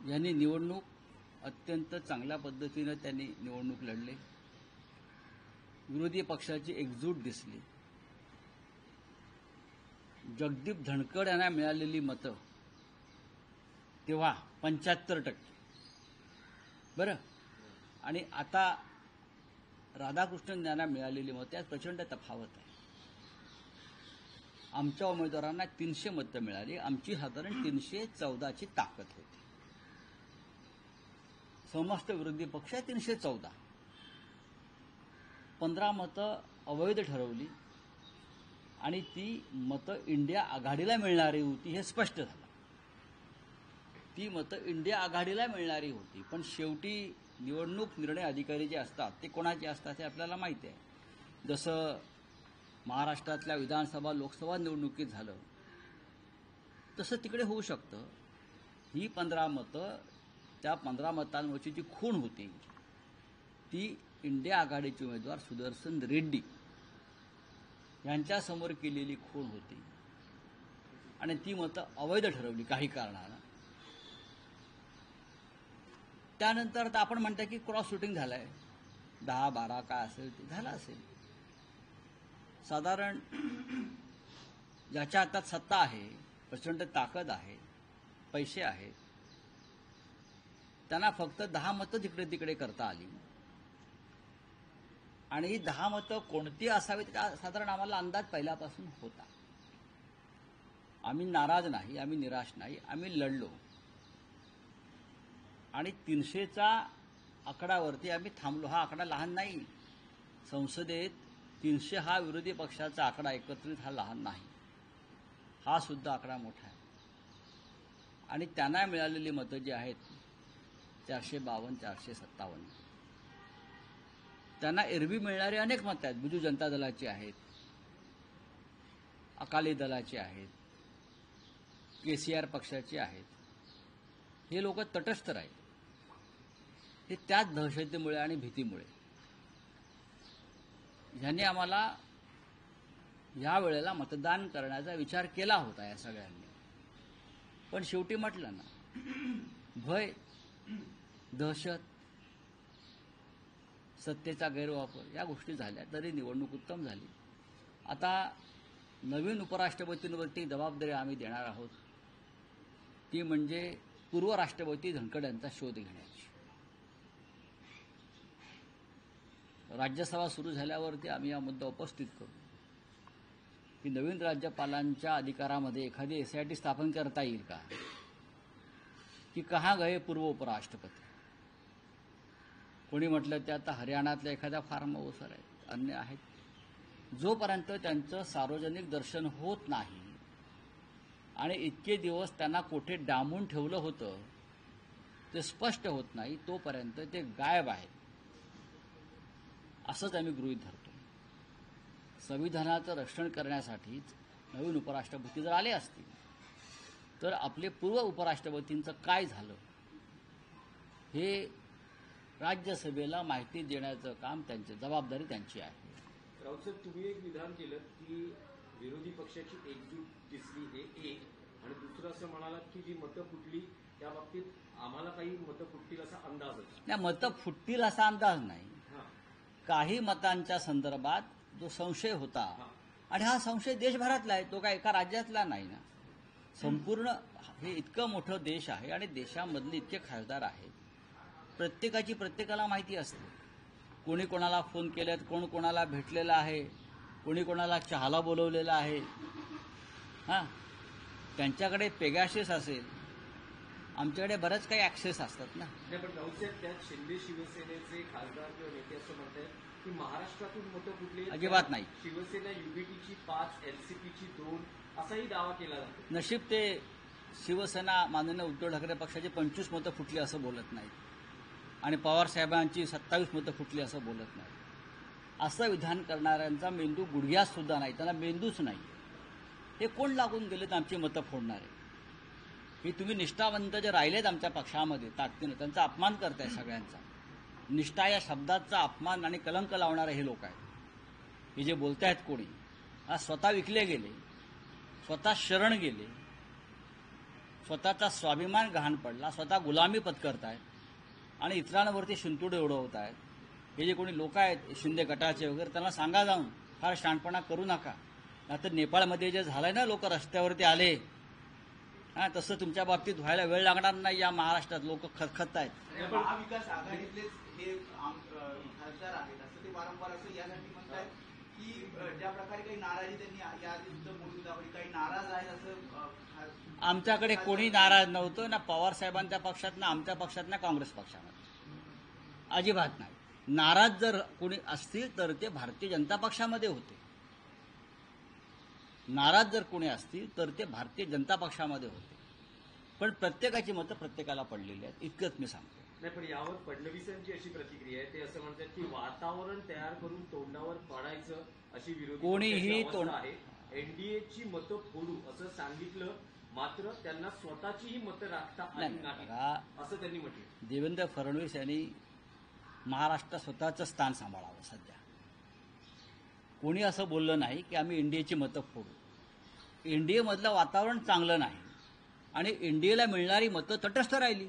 यांनी निवडणूक अत्यंत चांगल्या पद्धतीने त्यांनी निवडणूक लढले. विरोधी पक्षाची एकजूट दिसली. जगदीप धनखड यांना मिळालेली मतं तेव्हा 75%. बरं, आणि आता राधाकृष्णन यांना मिळालेली मतं यात प्रचंड तफावत आहे. आमच्या उमेदवारांना 300 मतं मिळाली. आमची साधारण 314ची ताकद होती. समस्त विरोधी पक्ष 314. 15 मतं अवैध ठरवली आणि ती मतं इंडिया आघाडीला मिळणारी होती हे स्पष्ट झालं. ती मतं इंडिया आघाडीला मिळणारी होती. पण शेवटी निवडणूक निर्णय अधिकारी जे असतात ते कोणाचे असतात हे आपल्याला माहिती आहे. जसं महाराष्ट्रातल्या विधानसभा लोकसभा निवडणुकीत झालं तसं तिकडे होऊ शकतं. ही 15 मतं, त्या 15 मतांवरची जी खूण होती ती इंडिया आघाडीचे उमेदवार सुदर्शन रेड्डी यांच्यासमोर केलेली खूण होती आणि ती मतं अवैध ठरवली काही कारणानं. त्यानंतर आता आपण म्हणता की क्रॉस शूटिंग झालंय, 10-12 काय असेल ते झालं असेल. साधारण ज्याच्या हातात सत्ता आहे, प्रचंड ताकद आहे, पैसे आहेत, त्यांना फक्त 10 मतं तिकडे तिकडे करता आली. आणि ही 10 मतं कोणती असावीत साधारण आम्हाला अंदाज पहिल्यापासून होता. आम्ही नाराज नाही, आम्ही निराश नाही, आम्ही लढलो आणि 300च्या आकड्यावरती आम्ही थांबलो. हा आकडा लहान नाही. संसदेत 300 हा विरोधी पक्षाचा आकडा एकत्रित हा लहान नाही, हा सुद्धा आकडा मोठा आहे. आणि त्यांना मिळालेली मतं जी आहेत 452, 457, त्यांना एरवी मिळणारी अनेक मतं आहेत. बिजू जनता दलाची आहेत, अकाली दलाची आहेत, केसीआर पक्षाची आहेत. हे लोक तटस्थ राहील. हे त्याच दहशतीमुळे आणि भीतीमुळे ह्यांनी आम्हाला या वेळेला मतदान करण्याचा विचार केला होता या सगळ्यांनी. पण शेवटी म्हटलं ना, भय, दहशत, सत्तेचा गैरवापर या गोष्टी झाल्या तरी निवडणूक उत्तम झाली. आता नवीन उपराष्ट्रपतींवरती जबाबदारी आम्ही देणार आहोत, ती म्हणजे पूर्व राष्ट्रपती धनखड यांचा शोध घेण्याची. राज्यसभा सुरू झाल्यावरती आम्ही हा मुद्दा उपस्थित करू की नवीन राज्यपालांच्या अधिकारामध्ये एखादी SIT स्थापन करता येईल का, की कहाँ गए पूर्व उपराष्ट्रपती. कोणी म्हटलं ते आता हरियाणातल्या एखाद्या फार्म हाऊसवर आहेत, अन्य आहेत. जोपर्यंत त्यांचं सार्वजनिक दर्शन होत नाही आणि इतके दिवस त्यांना कोठे डांबून ठेवलं होतं ते स्पष्ट होत नाही, तोपर्यंत ते गायब आहेत असंच आम्ही गृहीत धरतो. संविधानाचं रक्षण करण्यासाठीच नवीन उपराष्ट्रपती जर आले असतील तर आपले पूर्व उपराष्ट्रपतींचं काय झालं हे राज्यसभेला माहिती देण्याचं काम त्यांची जबाबदारी त्यांची आहे. राऊत साहेब, तुम्ही एक विधान केलं की विरोधी पक्षाची एकजूट दिसली, हे एक, आणि दुसरं असं म्हणालात की जी मतं फुटली त्या बाबतीत आम्हाला काही मतं फुटतील असा अंदाज होता. नाही, मतं फुटतील असा अंदाज नाही. काही मतांच्या संदर्भात जो संशय होता, आणि हा संशय देशभरातला आहे, तो काय एका राज्यातला नाही ना. संपूर्ण हे इतकं मोठं देश आहे आणि देशामधले इतके खासदार आहेत, प्रत्येकाची प्रत्येकाला माहिती असते. कोणी कोणाला फोन केलेत, कोण कोणाला भेटलेला आहे, कोणी कोणाला चहाला बोलवलेलं आहे. हां, त्यांच्याकडे पेगासिस असेल, आमच्याकडे बरंच काही ॲक्सेस असतात ना. नाही, पण राऊत साहेब, त्यात शिंदे शिवसेनेचे खासदार किंवा नेते असं म्हणतात की महाराष्ट्रातून मतं कुठली अजिबात नाही. शिवसेना युबीटीची 5, LCPची 2 असाही दावा केला जातो. नशीब ते शिवसेना माननीय उद्धव ठाकरे पक्षाची 25 मतं फुटली असं बोलत नाहीत आणि पवार साहेबांची 27 मतं फुटली असं बोलत नाही. असं विधान करणाऱ्यांचा मेंदू गुडघ्यात सुद्धा नाही, त्यांना मेंदूच नाही. हे कोण लागून गेलेत आमची मतं फोडणारे. हे तुम्ही निष्ठावंत जे राहिलेत आमच्या पक्षामध्ये ताकदीनं, त्यांचा अपमान करताय सगळ्यांचा. निष्ठा या शब्दाचा अपमान आणि कलंक लावणारे हे लोक आहेत. हे जे बोलतायत कोणी, आज स्वतः विकले गेले, स्वतः शरण गेले, स्वतःचा स्वाभिमान गहाण पडला, स्वतः गुलामी पत्करतायत आणि इतरांवरती शिंतोडे उडवत आहेत. हे जे कोणी लोक आहेत शिंदे गटाचे वगैरे त्यांना सांगा जाऊन फार शहाणपणा करू नका. नाहीतर नेपाळमध्ये जे झालंय ना, लोक रस्त्यावरती आले, तसं तुमच्या बाबतीत व्हायला वेळ लागणार नाही. या महाराष्ट्रात लोक खतखत आहेत. महाविकास आघाडीतलेच हे खासदार आहेत असं ते वारंवार असं यासाठी म्हणतात की ज्या प्रकारे काही नाराजी त्यांनी याआधी सुद्धा बोलून दाखवली, काही नाराज आहेत असं. आमच्याकडे कोणी नाराज नव्हतं, ना पवार साहेबांच्या पक्षात, ना आमच्या पक्षात, ना काँग्रेस पक्षामध्ये. अजिबात नाही. नाराज जर कोणी असतील तर ते भारतीय जनता पक्षामध्ये होते. नाराज जर कोणी असतील तर ते भारतीय जनता पक्षामध्ये होते. पण प्रत्येकाची मतं प्रत्येकाला पडलेली आहेत, इतकंच मी सांगतो. नाही, पण यावर फडणवीसांची अशी प्रतिक्रिया आहे. ते असं म्हणतात की वातावरण तयार करून तोंडावर पडायचं अशी विरोधी कोणीही पक्षाची अवस्था आहे. एनडीएची मतं फोडू असं सांगितलं, मात्र त्यांना स्वतःचीही मतं राखता आली नाही असं त्यांनी म्हटलं. देवेंद्र फडणवीस यांनी महाराष्ट्रात स्वतःचं स्थान सांभाळावं. सध्या कोणी असं बोललं नाही की आम्ही एनडीएची मतं फोडू. एनडीएमधलं वातावरण चांगलं नाही आणि एनडीएला मिळणारी मतं तटस्थ राहिली.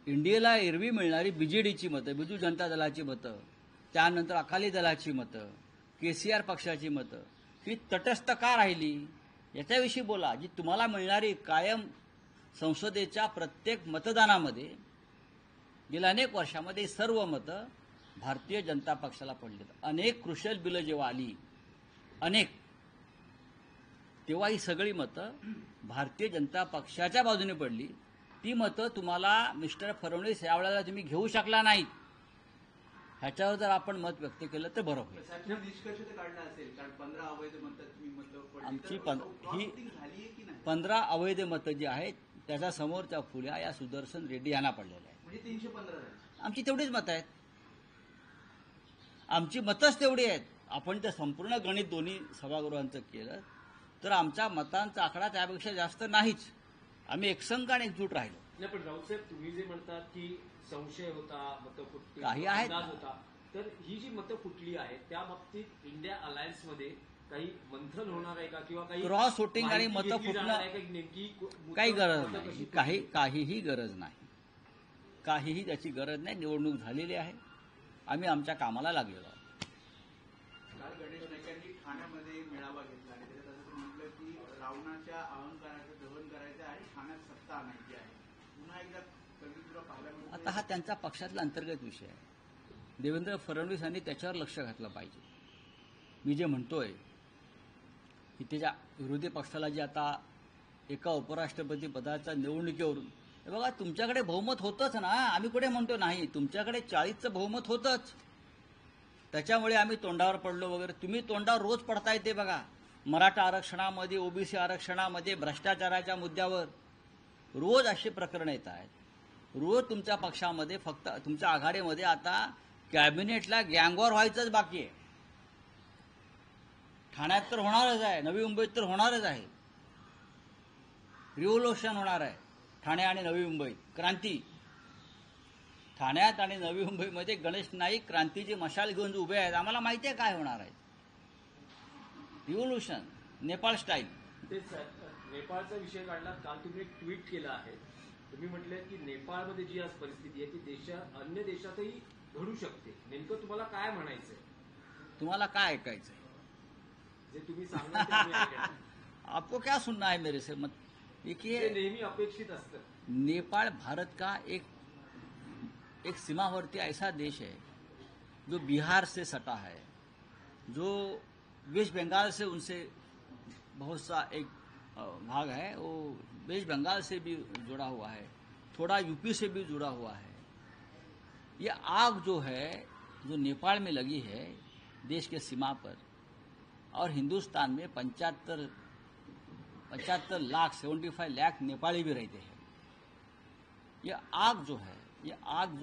एनडीएला एरवी मिळणारी बीजेडीची मतं, बिजू जनता दलाची मतं, त्यानंतर अकाली दलाची मतं, केसीआर पक्षाची मतं, ही तटस्थ का राहिली याच्याविषयी बोला. जी तुम्हाला मिळणारी कायम संसदेच्या प्रत्येक मतदानामध्ये गेल्या अनेक वर्षामध्ये सर्व मतं भारतीय जनता पक्षाला पडली. अनेक कृषल बिलं जेव्हा आली, तेव्हा ही सगळी मतं भारतीय जनता पक्षाच्या बाजूने पडली. ती मतं तुम्हाला मिस्टर फडणवीस यावेळेला तुम्ही घेऊ शकला नाहीत. ह्याच्यावर जर आपण मत व्यक्त केलं तर बरं होईल. निष्कर्ष तर काढला असेल, कारण 15 अवैध मतं तुम्ही मतं पडली, आमची ही झाली की नाही? 15 अवैध मतं जी आहेत त्याच्या समोरच्या फुल्या या सुदर्शन रेड्डी यांना पडलेल्या आहेत. म्हणजे 315 झाली. आमची तेवढीच मतं आहेत. आमची मतच तेवढी आहेत. आपण ते संपूर्ण गणित दोन्ही सभागृहांचं केलं तर आमच्या मतांचा आकडा त्यापेक्षा जास्त नाहीच. आम्ही एकसंघ आणि एकजूट राहिलो. नाही, पण राऊतसाहेब तुम्ही जे म्हणतात की संशय होता, मतं फुटली, काही आहेत. अंदाज होता, तर ही जी मतं फुटली आहेत त्या बाबतीत इंडिया अलायन्समध्ये काही मंथन होणार आहे का, किंवा काही क्रॉस वोटिंग आणि माहिती मतं घेतली फुटणं जाणार आहे का? नेमकी काही गरज मतं नाही. कशी काहीही गरज नाही. काहीही त्याची गरज नाही. निवडणूक झालेली आहे. आम्ही आमच्या कामाला लागलेलो आहोत. काल गणेश नाईक यांनी ठाण्यामध्ये मेळावा घेतला आणि त्याच्यात असं म्हटलं की रावणाच्या अहंकाराचं दहन करायचं आणि ठाण्यात सत्ता आणायची आहे. पुन्हा एकदा कविता पाहायला मिळते. आता हा त्यांचा पक्षातला अंतर्गत विषय आहे. देवेंद्र फडणवीस यांनी त्याच्यावर लक्ष घातलं पाहिजे. मी जे म्हणतोय की त्याच्या विरोधी पक्षाला जे आता एका उपराष्ट्रपती पदाच्या निवडणुकीवरून, हे बघा तुमच्याकडे बहुमत होतंच ना. आम्ही कुठे म्हणतो नाही. तुमच्याकडे 40चं बहुमत होतंच. त्याच्यामुळे आम्ही तोंडावर पडलो वगैरे. तुम्ही तोंडावर रोज पडताय ते बघा. मराठा आरक्षणामध्ये, ओबीसी आरक्षणामध्ये, भ्रष्टाचाराच्या मुद्द्यावर रोज अशी प्रकरणं येत आहेत. रोज तुमच्या पक्षामध्ये, फक्त तुमच्या आघाडीमध्ये आता कॅबिनेटला गँगवॉर व्हायचंच बाकी आहे. ठाण्यात तर होणारच आहे, नवी मुंबईत तर होणारच आहे. रिव्होल्युशन होणार आहे ठाणे आणि नवी मुंबईत. क्रांती. ठाण्यात आणि नवी मुंबईमध्ये गणेश नाईक क्रांतीची मशाल घेऊन उभे आहेत. आम्हाला माहिती आहे काय होणार आहे. Revolution Nepal style. तेच नेपाळचा विषय काढला. काल तुम्ही एक ट्विट केलं आहे. तुम्ही म्हटले की नेपाळमध्ये जी आज परिस्थिती आहे ती अन्य देशातही घडू शकते. नेमकं तुम्हाला काय म्हणायचंय? तुम्हाला काय ऐकायचंय? जे तुम्ही सांगणार ते आम्ही ऐकणार. आपको क्या सुनना है मेरे से? मत ते देखिए, नेहमी अपेक्षित असतं. नेपाल भारत का एक सीमावर्ती ऐसा देश है जो बिहार से सटा है, जो वेस्ट बंगाल से उनसे बहुत सा एक भाग है, वो वेस्ट बंगाल से भी जुड़ा हुआ है, थोड़ा यूपी से भी जुड़ा हुआ है. ये आग जो है, जो नेपाल में लगी है देश के सीमा पर, और हिंदुस्तान में 75 लाख 75 लाख नेपाली भी रहते हैं. ये आग जो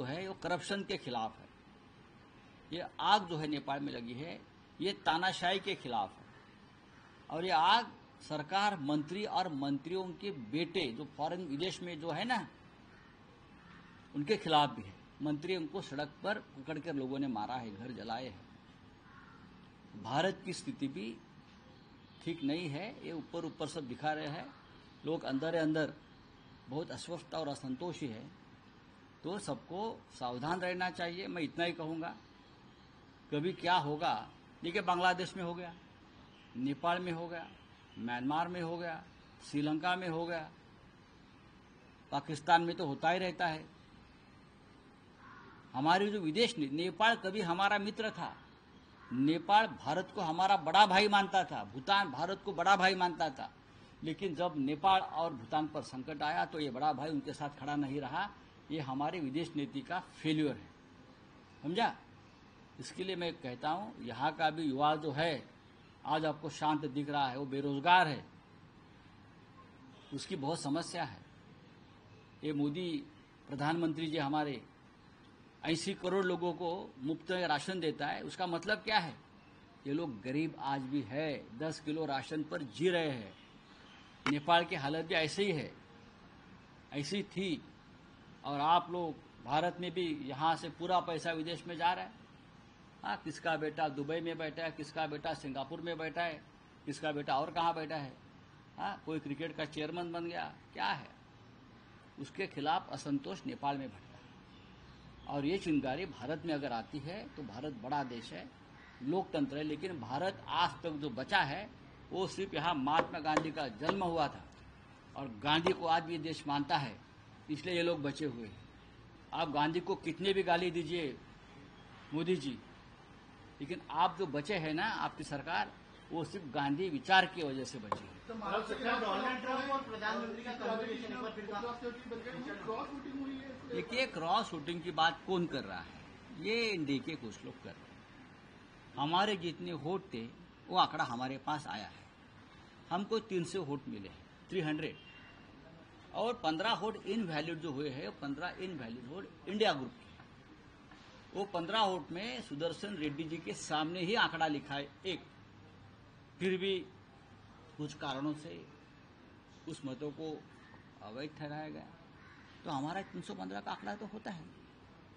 है वो करप्शन के खिलाफ है. ये आग जो है नेपाल में लगी है ये तानाशाही के खिलाफ है. और ये आग सरकार, मंत्री और मंत्रियों के बेटे जो फॉरेन विदेश में जो है ना, उनके खिलाफ भी है. मंत्रियों को सड़क पर पकड़कर लोगों ने मारा है, घर जलाए हैं. भारत की स्थिति भी ठीक नहीं है. ये ऊपर सब दिखा रहे हैं. लोग अंदर अंदर बहुत अस्वस्थ और असंतोषी है, तो सबको सावधान रहना चाहिए। मैं इतना ही कहूँगा, कभी क्या होगा, देखिए बांग्लादेश में हो गया, नेपाल में हो गया, म्यांमार में हो गया, श्रीलंका में हो गया, पाकिस्तान में तो होता ही रहता है। हमारी जो विदेश नीति, नेपाल कभी हमारा मित्र था, नेपाल भारत को हमारा बड़ा भाई मानता था, भूटान भारत को बड़ा भाई मानता था, लेकिन जब नेपाल और भूटान पर संकट आया तो ये बड़ा भाई उनके साथ खड़ा नहीं रहा। ये हमारी विदेश नीति का फेल्यूर है, समझा। इसके लिए मैं कहता हूं, यहाँ का भी युवा जो है आज आपको शांत दिख रहा है, वो बेरोजगार है, उसकी बहुत समस्या है। ये मोदी प्रधानमंत्री जी हमारे 80 करोड़ लोगों को मुफ्त में राशन देता है, उसका मतलब क्या है? ये लोग गरीब आज भी है, 10 किलो राशन पर जी रहे हैं। नेपाल की हालत भी ऐसे ही है, ऐसी थी। और आप लोग भारत में भी यहाँ से पूरा पैसा विदेश में जा रहा है। हाँ, किसका बेटा दुबई में बैठा है, किसका बेटा सिंगापुर में बैठा है, किसका बेटा और कहाँ बैठा है। हाँ, कोई क्रिकेट का चेयरमैन बन गया, क्या है? उसके खिलाफ असंतोष नेपाल में भटका है। और ये चिंगारी भारत में अगर आती है तो भारत बड़ा देश है, लोकतंत्र है, लेकिन भारत आज तक जो बचा है वो सिर्फ यहाँ महात्मा गांधी का जन्म हुआ था और गांधी को आज भी देश मानता है, इसलिए ये लोग बचे हुए हैं। आप गांधी को कितने भी गाली दीजिए मोदी जी, लेकिन आप जो बचे हैं ना, आपकी सरकार, वो सिर्फ गांधी विचार की वजह से बची है। तो डोनाल्ड ट्रंप और प्रधानमंत्री का कन्वर्सेशन एक बार फिर देखिए, क्रॉस वोटिंग की बात कौन कर रहा है? ये एनडीए के कुछ लोग कर रहे हैं। हमारे जितने वोट थे वो आंकड़ा हमारे पास आया है, हमको 300 वोट मिले हैं, 300, और 15 वोट इनवैलिड जो हुए हैं, 15 इनवैलिड वोट इंडिया ग्रुप के। वो 15 वोट में सुदर्शन रेड्डी जी के सामने ही आंकड़ा लिखा है एक, फिर भी कुछ कारणों से उस मतों को अवैध ठहराया गया। तो हमारा 315 का आंकड़ा तो होता है,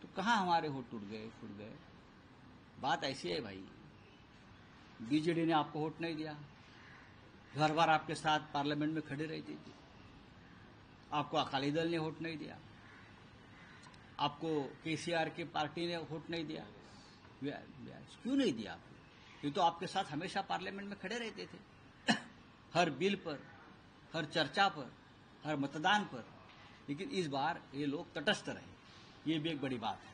तो कहाँ हमारे वोट टूट गए? बात ऐसी है भाई, बीजेडी ने आपको वोट नहीं दिया, हर बार आपके साथ पार्लियामेंट में खड़े रहती थी। आपको अकाली दल ने वोट नहीं दिया, आपको केसीआर की पार्टी ने वोट नहीं दिया। क्यों नहीं दिया आपको? ये तो आपके साथ हमेशा पार्लियामेंट में खड़े रहते थे हर बिल पर, हर चर्चा पर, हर मतदान पर। लेकिन इस बार ये लोग तटस्थ रहे, ये भी एक बड़ी बात है।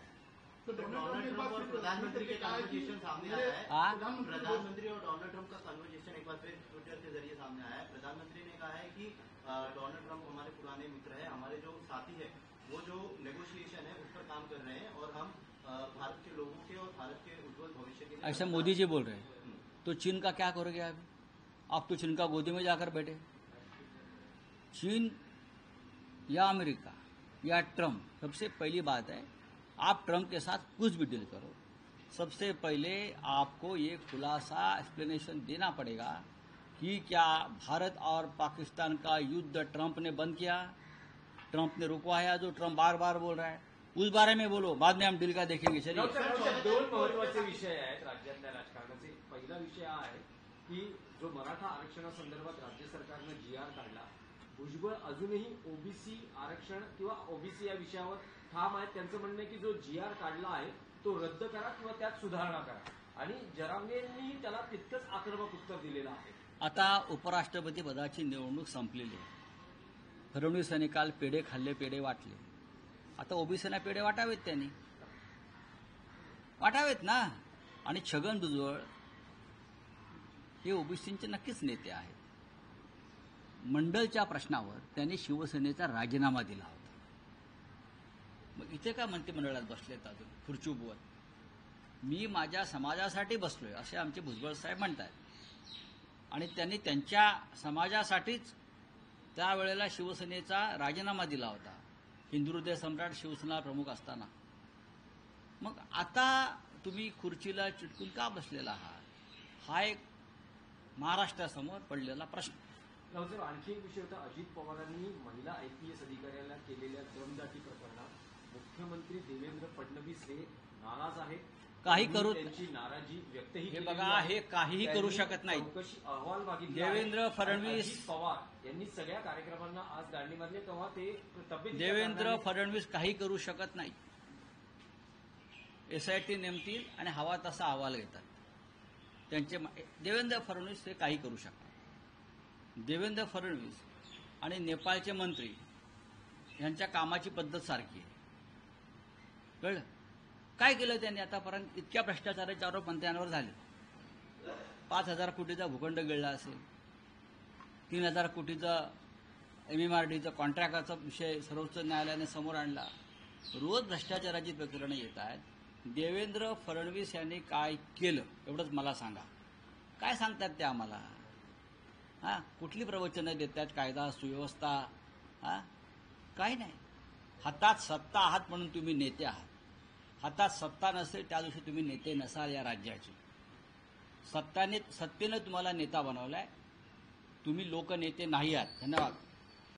तो डोनाल्ड ट्रंप और प्रधानमंत्री के कन्वर्सेशन सामने आया है। प्रधानमंत्री और डोनाल्ड ट्रंप का कन्वर्सेशन एक बार फिर ट्विटर के जरिए सामने आया है। प्रधानमंत्री ने कहा है कि डोनाल्ड ट्रंप हमारे पुराने मित्र हैं, हमारे जो साथी है वो जो नेगोशिएशन है उस पर काम कर रहे हैं और हम भारत के लोगों के और भारत के उज्जवल भविष्य के लिए। ऐसा मोदी जी बोल रहे हैं, तो चीन का क्या करोगे अभी? आप तो चीन का गोदी में जाकर बैठे। चीन या अमेरिका या ट्रंप, सबसे पहली बात है, आप ट्रंप के साथ कुछ भी डील करो, सबसे पहले आपको ये खुलासा एक्सप्लेनेशन देना पड़ेगा कि क्या भारत और पाकिस्तान का युद्ध ट्रंप ने बंद किया, ट्रंप ने रुकवाया, जो ट्रंप बार बार बोल रहा है, उस बारे में बोलो, बाद में हम डील का देखेंगे। चलिए, दोन महत्वाचे विषय आहेत राज्यातल्या राजकारणाचे। पहिला विषय हा आहे की जो मराठा आरक्षणासंदर्भात राज्य सरकारनं GR काढला, भुजबळ अजूनही ओबीसी आरक्षण किंवा ओबीसी या विषयावर ठाम आहेत। त्यांचं म्हणणं आहे की जो GR काढला आहे तो रद्द करा किंवा त्यात सुधारणा करा, आणि जरांगेंनी त्याला तितकंच आक्रमक उत्तर दिलेलं आहे। आता उपराष्ट्रपती पदाची निवडणूक संपलेली आहे, फडणवीसांनी काल पेढे खाल्ले, पेढे वाटले, आता ओबीसीना पेढे वाटावेत, त्यांनी वाटावेत ना। आणि छगन भुजबळ हे ओबीसींचे नक्कीच नेते आहेत। मंडलच्या प्रश्नावर त्यांनी शिवसेनेचा राजीनामा दिला होता, मग इथे का मंत्रिमंडळात बसलेत अजून खुर्ची उभवत? मी माझ्या समाजासाठी बसलोय असे आमचे भुजबळ साहेब म्हणतात, आणि त्यांनी त्यांच्या समाजासाठीच त्यावेळेला शिवसेनेचा राजीनामा दिला होता, हिंदू हृदय सम्राट शिवसेना प्रमुख असताना। मग आता तुम्ही खुर्चीला चिटकून का बसलेला आहात? हा एक महाराष्ट्रासमोर पडलेला प्रश्न। रावसाहेब, आणखी एक विषय होता, अजित पवारांनी महिला IPS अधिकाऱ्याला केलेल्या दमदाटी प्रकरणात मुख्यमंत्री देवेंद्र फडणवीस हे नाराज आहेत काही करू त्यांची नाराजी व्यक्तही हे केलेली बघा, आहे. हे काहीही त्यांनी करू शकत नाहीत. चौकशी अहवाल मागितला आहे. देवेंद्र फडणवीस- आणि अजित पवार यांनी सगळ्या कार्यक्रमांना आज दांडी मारली तेव्हा ते तब्येतीच्या देवेंद्र कारणाने- फडणवीस काही करू शकत नाही. SIT नेमतील आणि हवा तसा अहवाल घेतात. देवेंद्र फडणवीस हे काही करू शकतात. देवेंद्र फडणवीस आणि नेपाळचे मंत्री यांच्या कामाची पद्धत सारखी आहे. कळलं? काय केलं त्यांनी आतापर्यंत? इतक्या भ्रष्टाचाराचे आरोप मंत्र्यांवर झाले. 5,000 कोटीचा भूखंड गिळला असेल, 3,000 कोटीचा MMRDचा कॉन्ट्रॅक्टचा विषय सर्वोच्च न्यायालयाने समोर आणला. रोज भ्रष्टाचाराची प्रकरणं येत आहेत. देवेंद्र फडणवीस यांनी काय केलं एवढंच मला सांगा. काय सांगतात ते आम्हाला? कुठली प्रवचनं देतात? कायदा सुव्यवस्था? काही नाही. हातात सत्ता आहात म्हणून तुम्ही नेते आहात. हातात सत्ता नसेल त्या दिवशी तुम्ही नेते नसाल या राज्याचे. सत्तेनं तुम्हाला नेता बनवलाय. तुम्ही लोकनेते नाही आहात. धन्यवाद.